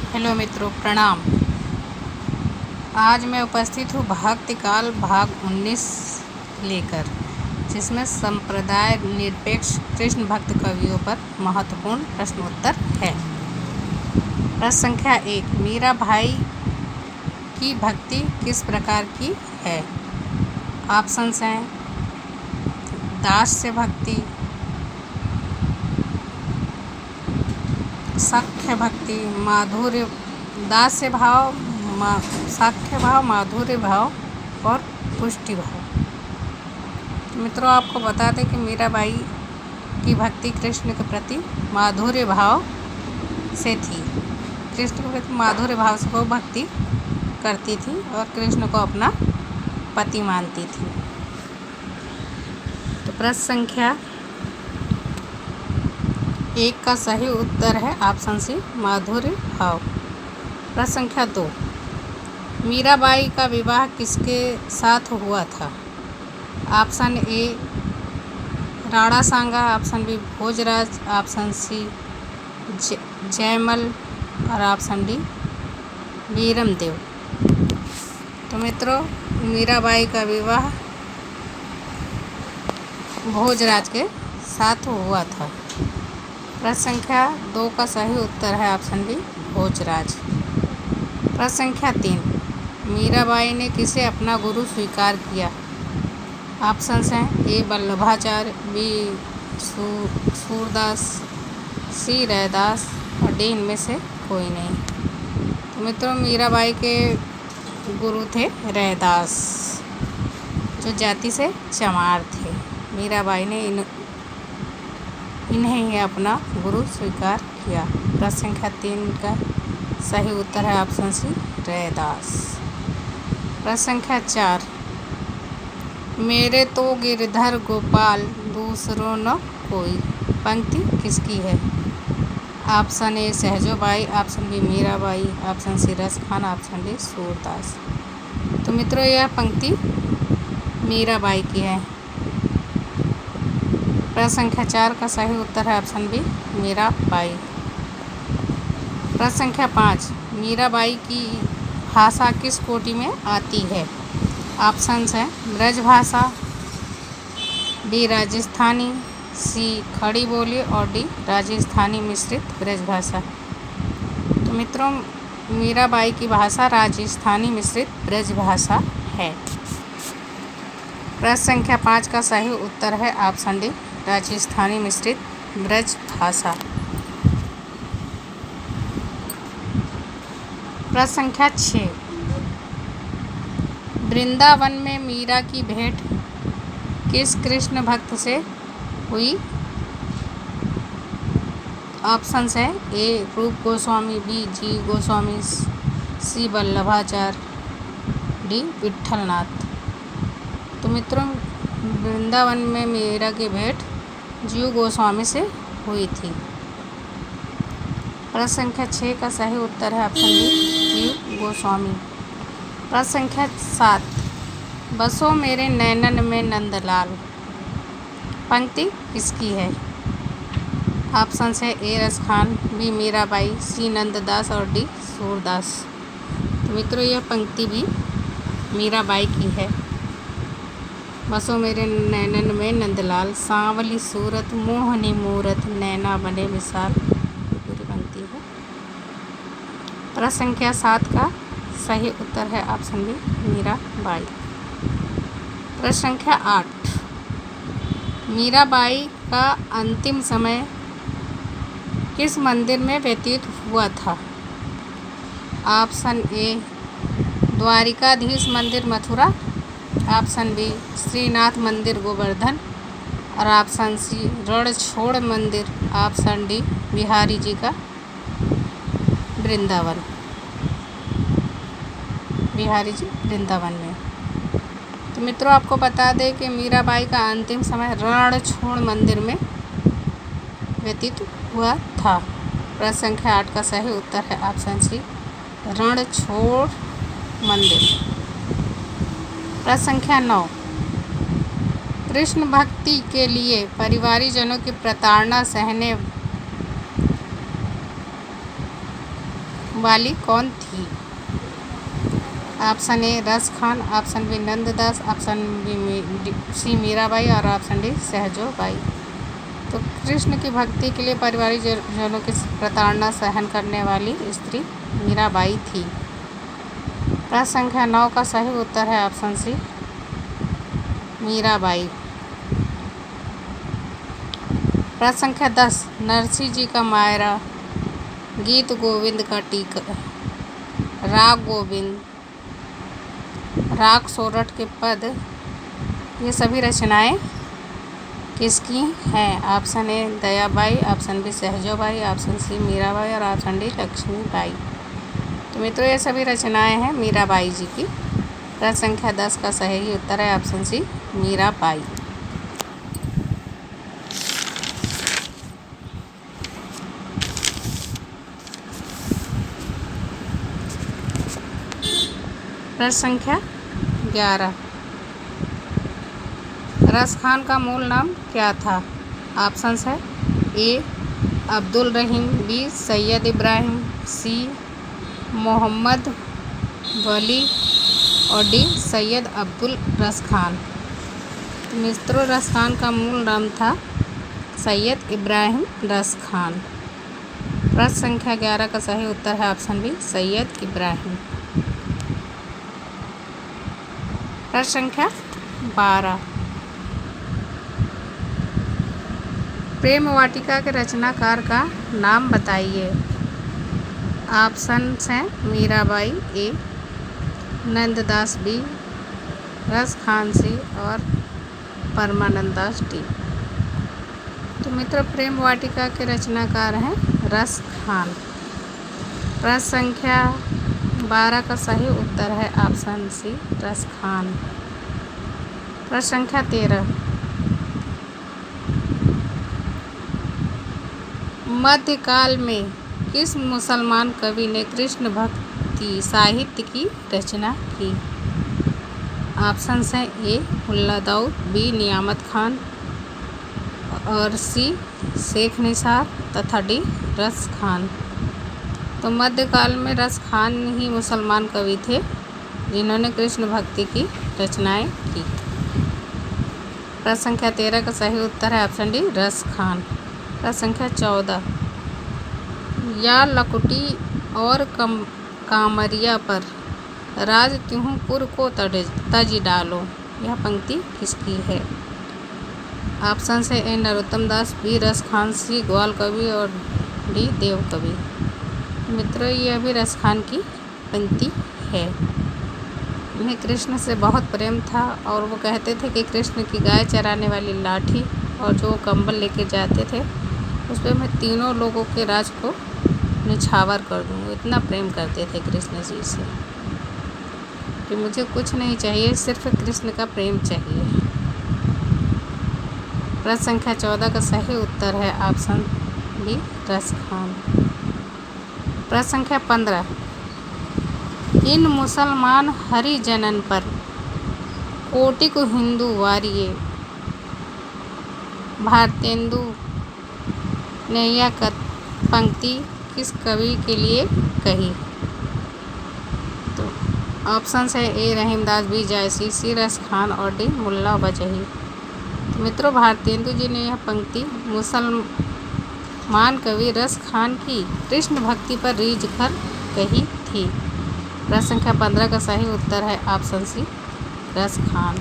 Hello मित्रों, प्रणाम। आज मैं उपस्थित हूँ भक्ति काल भाग 19 लेकर, जिसमें संप्रदाय निरपेक्ष कृष्ण भक्त कवियों पर महत्वपूर्ण प्रश्नोत्तर है। प्रश्न संख्या 1, मीरा भाई की भक्ति किस प्रकार की है? ऑप्शंस हैं दास्य भक्ति, सख्य भक्ति, माधुर्य, दास्य भाव, साख्य भाव, माधुर्य भाव और पुष्टि भाव। मित्रों, आपको बता दें कि मीराबाई की भक्ति कृष्ण के प्रति माधुर्य भाव से थी। कृष्ण के प्रति माधुर्य भाव से वो भक्ति करती थी और कृष्ण को अपना पति मानती थी। तो प्रश्न संख्या 1 का सही उत्तर है ऑप्शन सी, माधुर्य भाव। प्रश्न संख्या 2, मीराबाई का विवाह किसके साथ हुआ था? Option A Rana Sanga, option B Bhojraj, option C Jaimal और ऑप्शन डी वीरमदेव। तो मित्रों, मीराबाई का विवाह भोजराज के साथ हुआ था। प्रश्न संख्या 2 का सही उत्तर है ऑप्शन बी भोजराज। प्रश्न संख्या 3, मीराबाई ने किसे अपना गुरु स्वीकार किया? ऑप्शंस हैं ए वल्लभाचार्य, बी सूरदास, सी रैदास और डी इनमें से कोई नहीं। तो मित्रों, मीराबाई के गुरु थे रैदास, जो जाति से चमार थे। मीराबाई ने इन्हें ही अपना गुरु स्वीकार किया। प्रश्न संख्या 3 का सही उत्तर है ऑप्शन सी रैदास। प्रश्न संख्या 4, मेरे तो गिरधर गोपाल दूसरो न कोई, पंक्ति किसकी है? Option A Sahajobai, option B Meerabai, option C Ras Khan, option D Surdas. तो मित्रों, यह पंक्ति मीराबाई की है। प्रश्न संख्या 4 का सही उत्तर है ऑप्शन बी मीराबाई। प्रश्न संख्या 5, मीराबाई की भाषा किस कोटि में आती है? ऑप्शंस हैं ब्रज भाषा, बी राजस्थानी, सी खड़ी बोली और डी राजस्थानी मिश्रित ब्रज भाषा। तो मित्रों, मीराबाई की भाषा राजस्थानी मिश्रित ब्रज भाषा है। प्रश्न संख्या 5 का सही उत्तर है ऑप्शन डी राजस्थानी मिश्रित ब्रज भाषा। प्रश्न संख्या 6, वृंदावन में मीरा की भेंट किस कृष्ण भक्त से हुई? ऑप्शंस है ए रूप गोस्वामी, बी जीव गोस्वामी, सी वल्लभाचार्य, डी विठलनाथ। तो मित्रों, वृंदावन में मीरा की भेंट जीव गोस्वामी से हुई थी। प्रश्न संख्या 6 का सही उत्तर है ऑप्शन डी जीव गोस्वामी। प्रश्न संख्या 7, बसो मेरे नैनन में नंदलाल, पंक्ति किसकी है? ऑप्शंस है ए रस खान, बी मीराबाई, सी नंददास और डी सूरदास। तो मित्रों, यह पंक्ति भी मीराबाई की है। बसो मेरे नैनन में नंदलाल, सांवली सूरत मोहनी मूरत, नैना बने विशाल, पूरी पंक्ति है। प्रश्न संख्या 7 का सही उत्तर है ऑप्शन बी मीराबाई। प्रश्न संख्या 8, मीराबाई का अंतिम समय किस मंदिर में व्यतीत हुआ था? ऑप्शन ए द्वारिकाधीश मंदिर मथुरा, ऑप्शन बी श्रीनाथ मंदिर गोवर्धन और ऑप्शन सी रणछोड़ मंदिर, ऑप्शन डी बिहारी जी का वृंदावन, बिहारी जी वृंदावन में। तो मित्रों, आपको बता दें कि मीराबाई का अंतिम समय रणछोड़ मंदिर में व्यतीत हुआ था। प्रश्न संख्या 8 का सही उत्तर है ऑप्शन सी रणछोड़ मंदिर। प्रश्न संख्या 9, कृष्ण भक्ति के लिए परिवारीजनों की प्रताड़ना सहने वाली कौन थी? Option A Ras Khan, option B Nanddas, option B C Meerabai और ऑप्शन डी सहजोबाई। तो कृष्ण की भक्ति के लिए पारिवारिक जनों की प्रताड़ना सहन करने वाली स्त्री मीराबाई थी। प्रश्न संख्या 9 का सही उत्तर है ऑप्शन सी मीराबाई। प्रश्न संख्या 10 नरसिंह जी का मायरा, गीत गोविंद का टीका, राग गोविंद, राग सोरठ के पद, ये सभी रचनाएं किसकी हैं? Option A Dayabai, option B Sahajobai, option C Meerabai और ऑप्शन डी लक्ष्मीबाई। तो मित्रों ये सभी रचनाएं हैं मीराबाई जी की। प्रश्न संख्या 10 का सही उत्तर है ऑप्शन सी मीराबाई। प्रश्न संख्या 11 रस खान का मूल नाम क्या था? ऑप्शंस है ए अब्दुल रहीम, बी सैयद इब्राहिम, सी मोहम्मद वली और डी सैयद अब्दुल रस खान। तो मित्रों रस खान का मूल नाम था सैयद इब्राहिम रस खान। प्रश्न संख्या 11 का सही उत्तर है ऑप्शन बी सैयद इब्राहिम। प्रश्न संख्या 12 प्रेम वाटिका के रचनाकार का नाम बताइए। ऑप्शंस हैं मीराबाई ए, नंददास बी, रस खान सी और परमानंद दास डी। तो मित्रों प्रेम वाटिका के रचनाकार हैं रस खान। प्रश्न संख्या 12 का सही उत्तर है ऑप्शन सी रस खान। प्रश्न संख्या 13 मध्यकाल में किस मुसलमान कवि ने कृष्ण भक्ति साहित्य की रचना की? ऑप्शंस हैं ए मुल्ला दाऊद, बी नियामत खान और सी शेख निसार तथा डी रस खान। तो मध्यकाल में रस खान ही मुसलमान कवि थे जिन्होंने कृष्ण भक्ति की रचनाएं की। प्रश्न संख्या 13 का सही उत्तर है ऑप्शन डी रस खान। प्रश्न संख्या 14 या लकुटी और कामरिया पर राज त्यूँ पुर को तज डालो, यह पंक्ति किसकी है? ऑप्शन है ए नरोत्तम दास, बी रस खान, सी ग्वाल कवि और डी देव कवि। मित्रों यह भी रस खान की पंक्ति है। उन्हें कृष्ण से बहुत प्रेम था और वो कहते थे कि कृष्ण की गाय चराने वाली लाठी और जो कंबल लेके जाते थे उस पर मैं तीनों लोगों के राज को निछावर कर दूँ। वो इतना प्रेम करते थे कृष्ण जी से कि मुझे कुछ नहीं चाहिए, सिर्फ कृष्ण का प्रेम चाहिए। प्रश्न संख्या 14 का सही उत्तर है ऑप्शन बी रस खान। प्रश्न संख्या 15 इन मुसलमान हरिजनन पर कोटि को हिंदू वारिये भारतेंदु ने यह पंक्ति किस कवि के लिए कही? तो ऑप्शन है ए रहीमदास, बी जायसी, सी रस खान और डी मुल्ला वजही। तो मित्रों भारतेंदु जी ने यह पंक्ति मुसलमान कवि रस खान की कृष्ण भक्ति पर रीझ कर कही थी। प्रश्न संख्या 15 का सही उत्तर है ऑप्शन सी रस खान।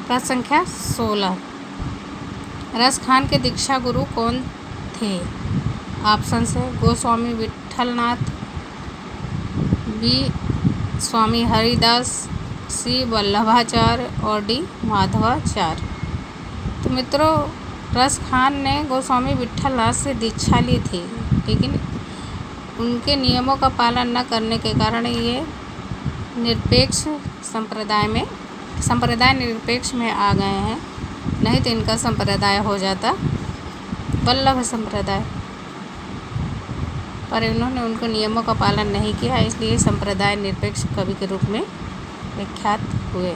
प्रश्न संख्या 16 रस खान के दीक्षा गुरु कौन थे? ऑप्शन है गोस्वामी विठलनाथ, बी स्वामी हरिदास, सी वल्लभाचार्य और डी माधवाचार्य। तो मित्रों रस खान ने गोस्वामी विठलनाथ से दीक्षा ली थी, लेकिन उनके नियमों का पालन न करने के कारण ये निरपेक्ष संप्रदाय निरपेक्ष में आ गए हैं। नहीं तो इनका संप्रदाय हो जाता वल्लभ संप्रदाय, पर इन्होंने उनको नियमों का पालन नहीं किया, इसलिए संप्रदाय निरपेक्ष कवि के रूप में विख्यात हुए।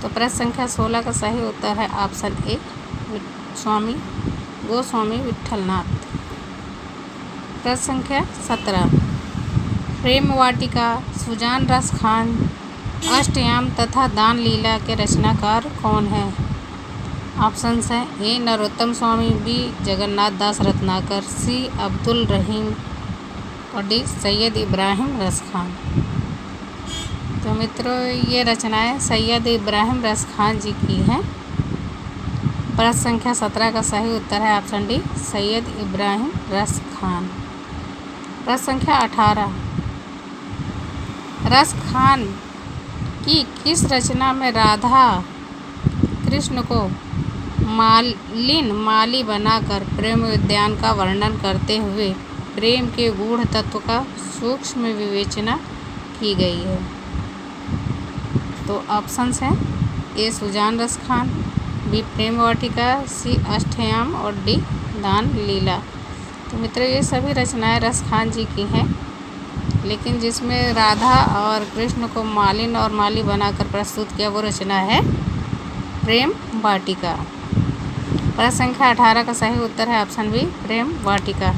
तो प्रश्न संख्या 16 का सही उत्तर है ऑप्शन ए स्वामी गोस्वामी विठलनाथ। प्रश्न संख्या 17, प्रेम वाटिका, सुजान रस खान, अष्टयाम तथा दान लीला के रचनाकार कौन है? ऑप्शंस हैं ए नरोत्तम स्वामी, बी जगन्नाथ दास रत्नाकर, सी अब्दुल रहीम और डी सैयद इब्राहिम रस खान। तो मित्रों, ये रचनाएं सैयद इब्राहिम रस खान जी की हैं। प्रश्न संख्या 17 का सही उत्तर है ऑप्शन डी सैयद इब्राहिम रस खान। प्रश्न संख्या 18, रस खान की किस रचना में राधा कृष्ण को माली बनाकर प्रेम उद्यान का वर्णन करते हुए प्रेम के गूढ़ तत्व का सूक्ष्म विवेचना की गई है? तो ऑप्शंस हैं ए सुजान रस खान, बी प्रेम वाटिका, सी अष्टयाम और डी दान लीला। तो मित्रों, ये सभी रचनाएं रस खान जी की हैं, लेकिन जिसमें राधा और कृष्ण को मालिन और माली बनाकर प्रस्तुत किया वो रचना है प्रेम वाटिका। प्रश्न संख्या 18 का सही उत्तर है ऑप्शन बी प्रेम वाटिका।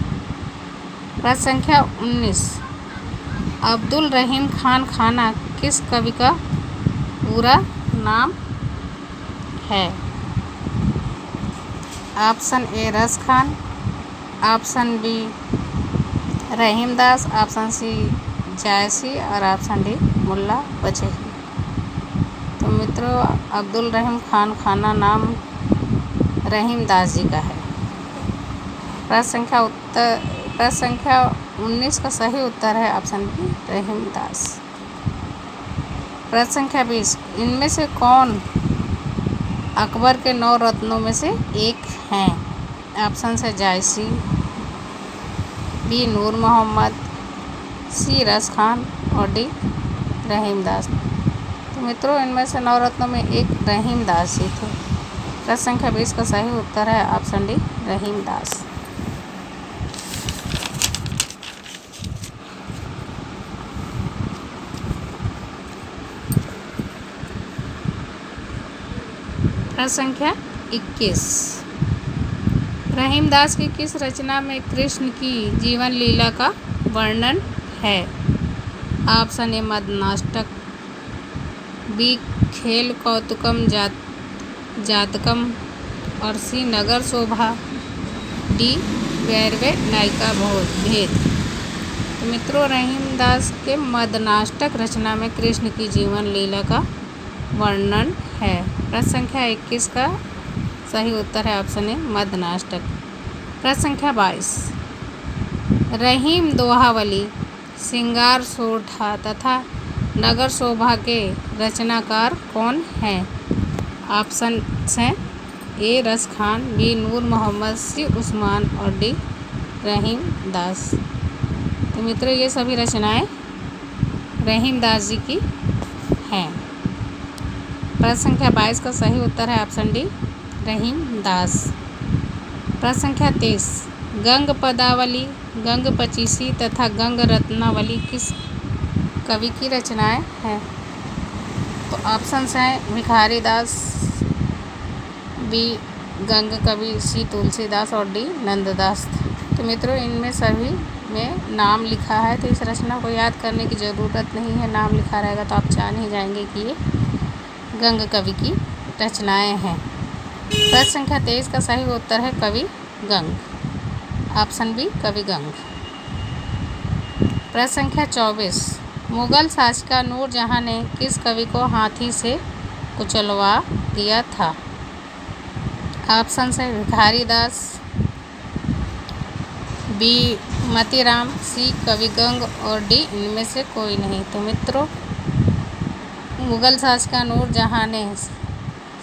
प्रश्न संख्या 19, अब्दुल रहीम खान खाना किस कवि का पूरा नाम है? Option A Ras Khan, option B Rahim Das, option C जायसी और ऑप्शन डी मुल्ला बचेही। तो मित्रों, अब्दुल रहीम खान खाना नाम रहीम दास जी का है। प्रश्न संख्या 19 का सही उत्तर है ऑप्शन बी रहीम दास। प्रश्न संख्या 20, इनमें से कौन अकबर के 9 रत्नों में से एक हैं? ऑप्शन है जायसी, बी नूर मोहम्मद, सी रस खान और डी रहीम दास। तो मित्रों, इनमें से 9 रत्नों में एक रहीम दास जी थे। प्रश्न संख्या 20 का सही उत्तर है ऑप्शन डी रहीम दास। प्रश्न संख्या 21, रहीम दास की किस रचना में कृष्ण की जीवन लीला का वर्णन है? ऑप्शन ए मदनाष्टक, बी खेल कौतुकम जातकम और सी नगर शोभा, डी वैरवे नायिका भेद। तो मित्रों, रहीम दास के मदनाष्टक रचना में कृष्ण की जीवन लीला का वर्णन है। प्रश्न संख्या 21 का सही उत्तर है ऑप्शन ए मदनाष्टक। प्रश्न संख्या 22, रहीम दोहावली, सिंगार सोठा तथा नगर शोभा के रचनाकार कौन हैं? ऑप्शन हैं ए रस खान, बी नूर मोहम्मद, सी उस्मान और डी रहीम दास। तो मित्रों, ये सभी रचनाएं रहीम दास जी की हैं। प्रश्न संख्या 22 का सही उत्तर है ऑप्शन डी रहीम दास। प्रश्न संख्या 23, गंग पदावली, गंग पचीसी तथा गंग रत्नावली किस कवि की रचनाएं हैं? तो ऑप्शंस हैं भिखारी दास, बी गंग कवि, सी तुलसीदास और डी नंददास। तो मित्रों, इनमें सभी में नाम लिखा है, तो इस रचना को याद करने की ज़रूरत नहीं है। नाम लिखा रहेगा तो आप जान ही जाएंगे कि ये गंग कवि की रचनाएं हैं। प्रश्न संख्या 23 का सही उत्तर है कवि गंग, ऑप्शन बी कवि गंग। प्रश्न संख्या 24, मुगल शासिका नूरजहां ने किस कवि को हाथी से कुचलवा दिया था? ऑप्शन है भिखारी दास, बी मतीराम, सी कवि गंग और डी इनमें से कोई नहीं। तो मित्रों, मुगल शासिका नूरजहां ने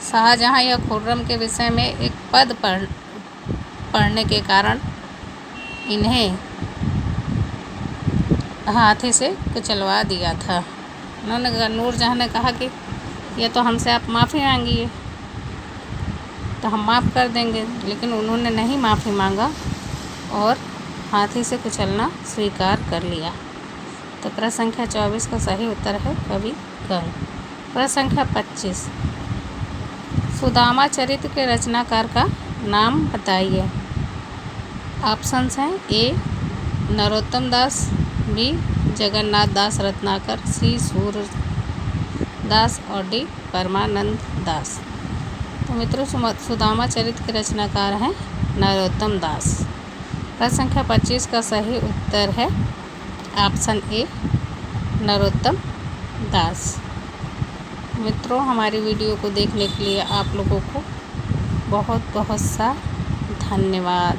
शाहजहां या खुर्रम के विषय में एक पद पढ़ने के कारण इन्हें हाथी से कुचलवा दिया था। उन्होंने नूरजहां ने कहा कि ये तो हमसे आप माफ़ी मांगिए तो हम माफ़ कर देंगे, लेकिन उन्होंने नहीं माफ़ी मांगा और हाथी से कुचलना स्वीकार कर लिया। तो प्रश्न संख्या 24 का सही उत्तर है कवि गंग। प्रश्न संख्या 25, सुदामा चरित्र के रचनाकार का नाम बताइए। ऑप्शंस हैं ए नरोत्तम दास, बी जगन्नाथ दास रत्नाकर, सी सूर्य दास और डी परमानंद दास। तो मित्रों सुदामा चरित्र के रचनाकार हैं नरोत्तम दास। प्रश्न संख्या 25 का सही उत्तर है ऑप्शन ए नरोत्तम दास। मित्रों हमारी वीडियो को देखने के लिए आप लोगों को बहुत बहुत सा धन्यवाद।